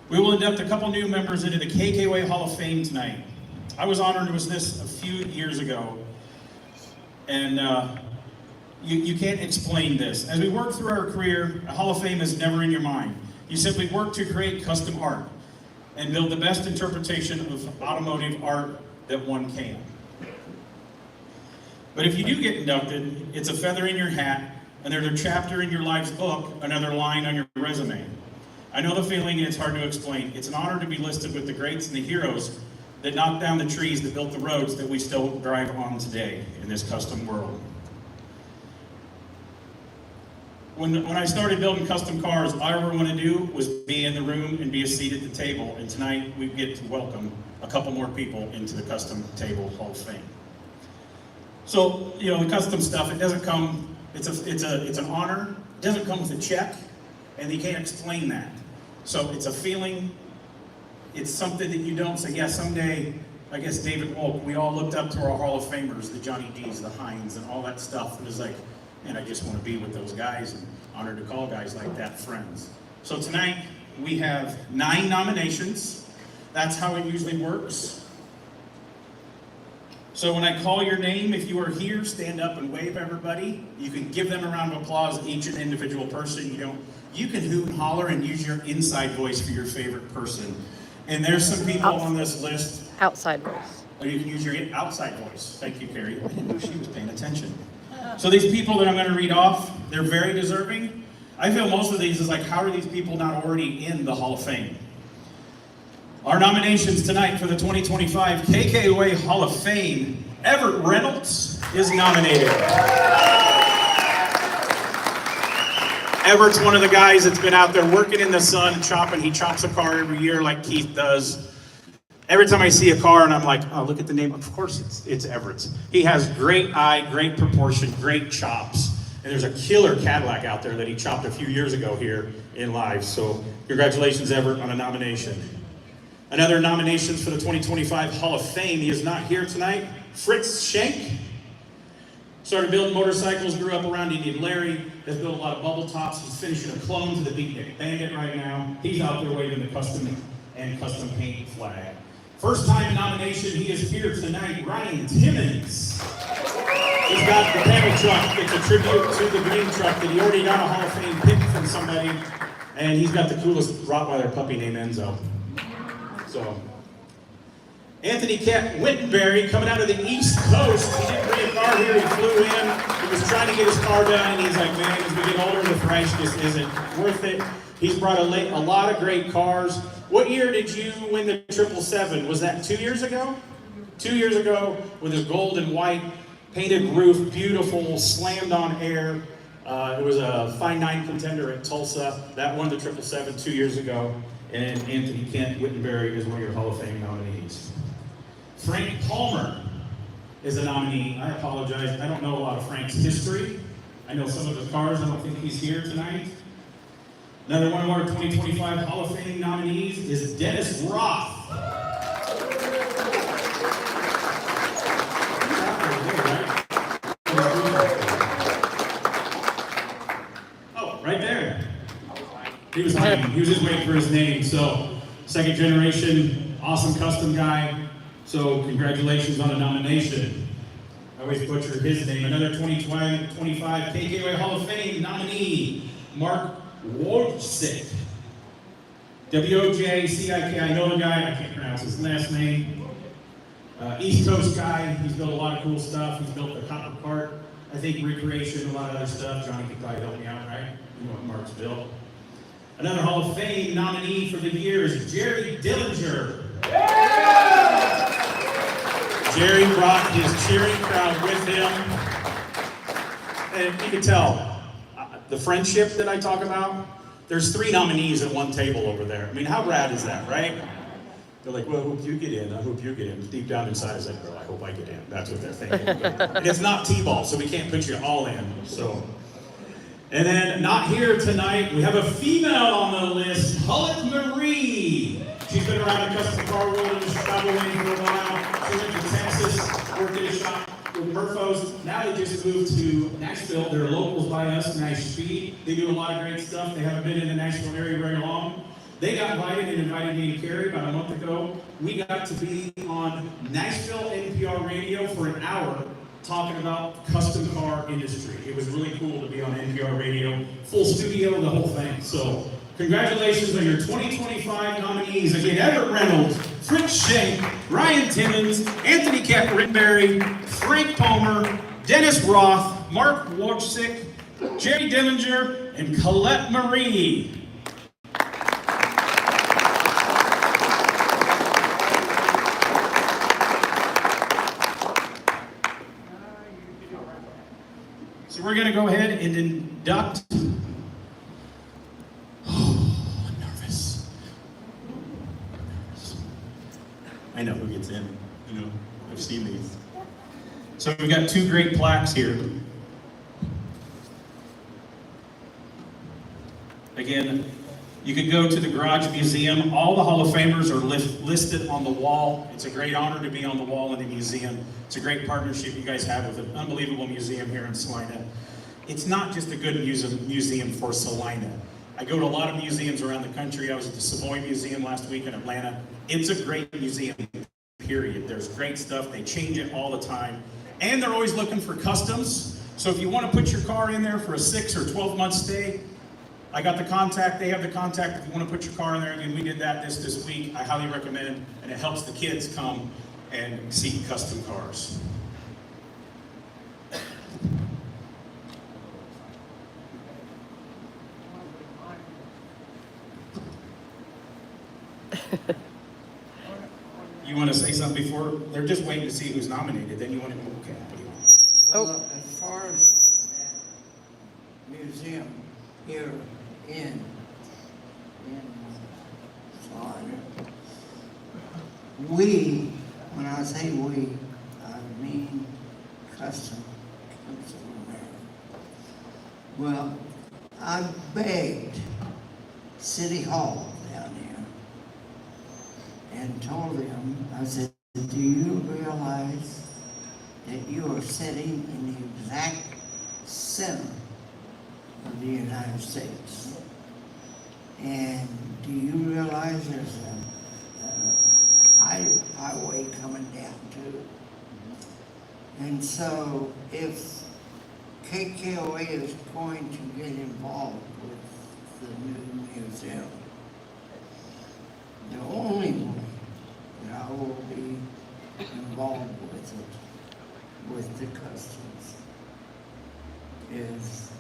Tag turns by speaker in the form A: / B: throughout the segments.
A: We will induct a couple new members into the KKOA Hall of Fame tonight. I was honored to witness this a few years ago, and you can't explain this. As we work through our career, a Hall of Fame is never in your mind. You simply work to create custom art and build the best interpretation of automotive art that one can. But if you do get inducted, it's a feather in your hat, another chapter in your life's book, another line on your resume. I know the feeling, and it's hard to explain. It's an honor to be listed with the greats and the heroes that knocked down the trees that built the roads that we still drive on today in this custom world. When I started building custom cars, all I ever wanted to do was be in the room and be a seat at the table. And tonight we get to welcome a couple more people into the Custom Table Hall of Fame. So, you know, the custom stuff, it doesn't come, it's an honor. It doesn't come with a check, and you can't explain that. So it's a feeling, it's something that you don't say, yeah, someday, I guess David Wolk, we all looked up to our Hall of Famers, the Johnny D's, the Hines, and all that stuff. And it was like, man, I just want to be with those guys, and honored to call guys like that friends. So tonight, we have 9 nominations. That's how it usually works. So when I call your name, if you are here, stand up and wave everybody. You can give them a round of applause, each an individual person. You can hoot and holler and use your inside voice for your favorite person. And there's some people on this list.
B: Outside voice.
A: Or you can use your outside voice. Thank you, Carrie. I didn't know she was paying attention. So these people that I'm going to read off, they're very deserving. I feel most of these is like, how are these people not already in the Hall of Fame? Our nominations tonight for the 2025 KKOA Hall of Fame, Everett Reynolds is nominated. Everett's one of the guys that's been out there working in the sun, chopping. He chops a car every year like Keith does. Every time I see a car and I'm like, oh, look at the name. Of course it's Everett's. He has great eye, great proportion, great chops. And there's a killer Cadillac out there that he chopped a few years ago here in live. So congratulations, Everett, on a nomination. Another nominations for the 2025 Hall of Fame. He is not here tonight. Fritz Schenk. Started building motorcycles, grew up around Indian Larry, has built a lot of bubble tops. He's finishing a clone to the Big Dick Bandit right now. He's out there waving the custom and custom paint flag. First time nomination, he is here tonight, Ryan Timmons. He's got the panel truck. It's a tribute to the green truck that he already got a Hall of Fame pick from somebody. And he's got the coolest Rottweiler puppy named Enzo. So, Anthony Kent Wittenberry coming out of the East Coast. He didn't bring a car here, he flew in. He was trying to get his car done, and he's like, man, as we get older, the price just isn't worth it. He's brought a lot of great cars. What year did you win the 777? Was that 2 years ago? 2 years ago, with his gold and white painted roof, beautiful, slammed on air. It was a Fine 9 contender at Tulsa. That won the 777 2 years ago. And Anthony Kent Wittenberry is one of your Hall of Fame nominees. Frank Palmer is a nominee. I apologize, I don't know a lot of Frank's history. I know some of his cars, I don't think he's here tonight. Another one of our 2025 Hall of Fame nominees is Dennis Roth. Oh, right there. He was just waiting for his name. So, second generation, awesome custom guy. So, congratulations on the nomination. I always butcher his name. Another 2025 KKOA Hall of Fame nominee, Mark Wojcik. W-O-J-C-I-K. I know the guy. I can't pronounce his last name. East Coast guy. He's built a lot of cool stuff. He's built the copper cart. I think recreation, a lot of other stuff. Johnny can probably help me out, right? You know what Mark's built. Another Hall of Fame nominee for the year is Jerry Dillinger. Yeah! Jerry brought his cheering crowd with him. And you can tell, the friendship that I talk about, there's 3 nominees at one table over there. I mean, how rad is that, right? They're like, well, I hope you get in, I hope you get in. Deep down inside, it's like, well, I hope I get in. That's what they're thinking. And it's not T-ball, so we can't put you all in. So. And then, not here tonight, we have a female on the list, Hullet Marie. She's been around the custom car world in the Chicago lane for a while. She went to Texas, worked at a shop with Murphos. Now they just moved to Nashville. They're locals by us, Nash Speed. They do a lot of great stuff. They haven't been in the Nashville area very long. They got invited and invited me and Carrie about a month ago. We got to be on Nashville NPR radio for an hour talking about custom car industry. It was really cool to be on NPR radio, full studio, the whole thing. So congratulations on your 2025 nominees. Again, Everett Reynolds, Fritz Schenk, Ryan Timmons, Anthony Rittenberry, Frank Palmer, Dennis Roth, Mark Wojcik, Jerry Dillinger, and Colette Marie. So we're going to go ahead and induct. Oh, I'm nervous. I know who gets in. You know, I've seen these. So we've got two great plaques here. Again, you could go to the Garage Museum. All the Hall of Famers are listed on the wall. It's a great honor to be on the wall in the museum. It's a great partnership you guys have with an unbelievable museum here in Salina. It's not just a good museum for Salina. I go to a lot of museums around the country. I was at the Savoy Museum last week in Atlanta. It's a great museum, period. There's great stuff. They change it all the time. And they're always looking for customs. So if you want to put your car in there for a 6 or 12-month stay, I got the contact, they have the contact if you want to put your car in there. Again, we did that this week. I highly recommend, and it helps the kids come and see custom cars. You want to say something before? They're just waiting to see who's nominated. Then you want to go, okay, what do you want?
B: Well, as far as that museum here in Florida, we, when I say we, I mean custom America. Well, I begged City Hall down there and told them, I said, do you realize that you are sitting in the exact center of the United States? And do you realize there's a highway coming down too? And so if KKOA is going to get involved with the new museum, the only way that I will be involved with it, with the customs, is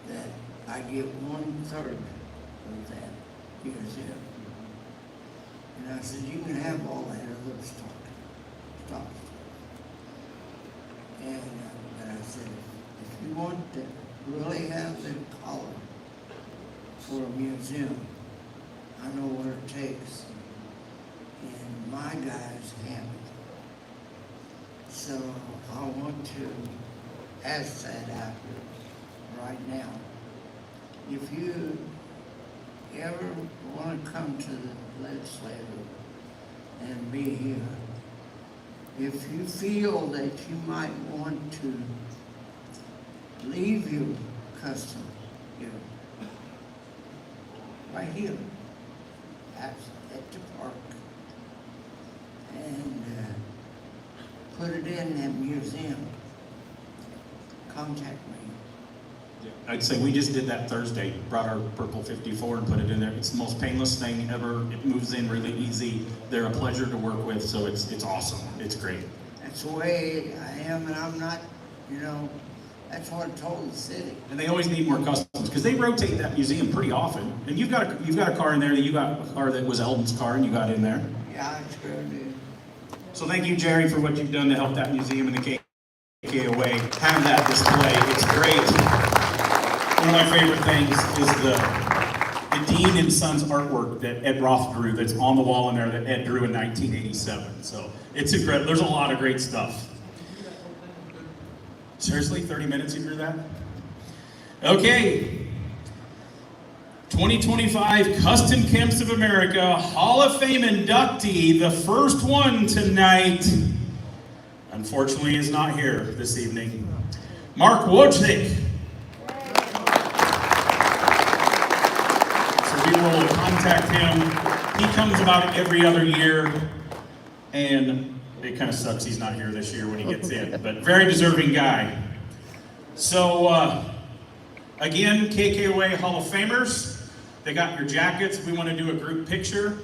B: that I get 1/3 of that museum. And I said, you can have all that other stuff. And I said, if you want to really have the color for a museum, I know what it takes. And my guys have it. So I want to ask that out here right now. If you ever want to come to the legislature and be here, if you feel that you might want to leave your custom here, right here at the park, and put it in that museum, contact me.
A: I'd say we just did that Thursday, brought our purple 54 and put it in there. It's the most painless thing ever. It moves in really easy. They're a pleasure to work with, so it's awesome. It's great.
B: That's the way I am, and I'm not, that's what I told the city.
A: And they always need more customs because they rotate that museum pretty often. And you've got a car in there that you got a car that was Eldon's car and you got in there.
B: Yeah, I sure do. So
A: thank you, Jerry, for what you've done to help that museum and the KKOA have that display. It's great. One of my favorite things is the Dean and Sons artwork that Ed Roth drew that's on the wall in there that Ed drew in 1987. So it's incredible. There's a lot of great stuff. Seriously, 30 minutes you hear that? Okay. 2025 Custom Camps of America Hall of Fame inductee, the first one tonight, unfortunately is not here this evening. Mark Wojcik. So we will contact him. He comes about every other year, and it kind of sucks he's not here this year when he gets in, but very deserving guy. So, again, KKOA Hall of Famers, they got your jackets. We want to do a group picture.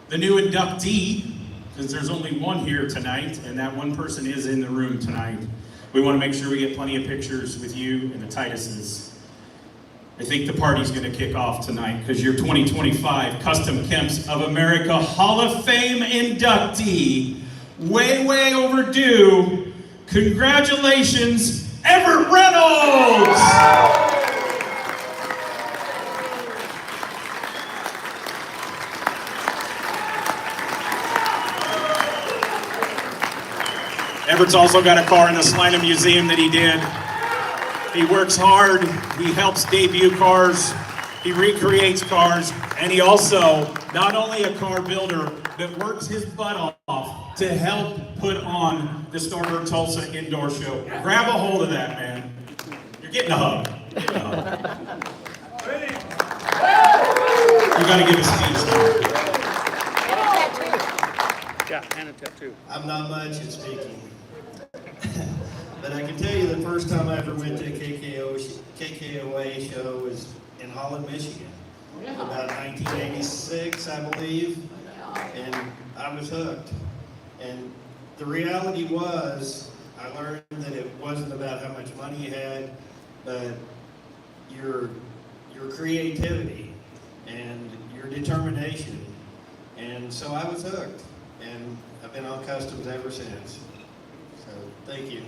A: The new inductee, because there's only one here tonight, and that one person is in the room tonight. We want to make sure we get plenty of pictures with you and the Tituses. I think the party's going to kick off tonight because you're 2025 Custom Kemps of America Hall of Fame inductee. Way overdue. Congratulations, Everett Reynolds! Everett's also got a car in the Salina Museum that he did. He works hard, he helps debut cars, he recreates cars, and he also, not only a car builder, but works his butt off to help put on the Starter Tulsa Indoor Show. Grab a hold of that, man. You're getting a hug. You're getting a hug. You gotta give a speech now.
C: Yeah, and a tattoo.
D: I'm not much at speaking. But I can tell you the first time I ever went to a KKOA show was in Holland, Michigan. About 1986, I believe. And I was hooked. And the reality was, I learned that it wasn't about how much money you had, but your creativity and your determination. And so I was hooked. And I've been on customs ever since. So, thank you.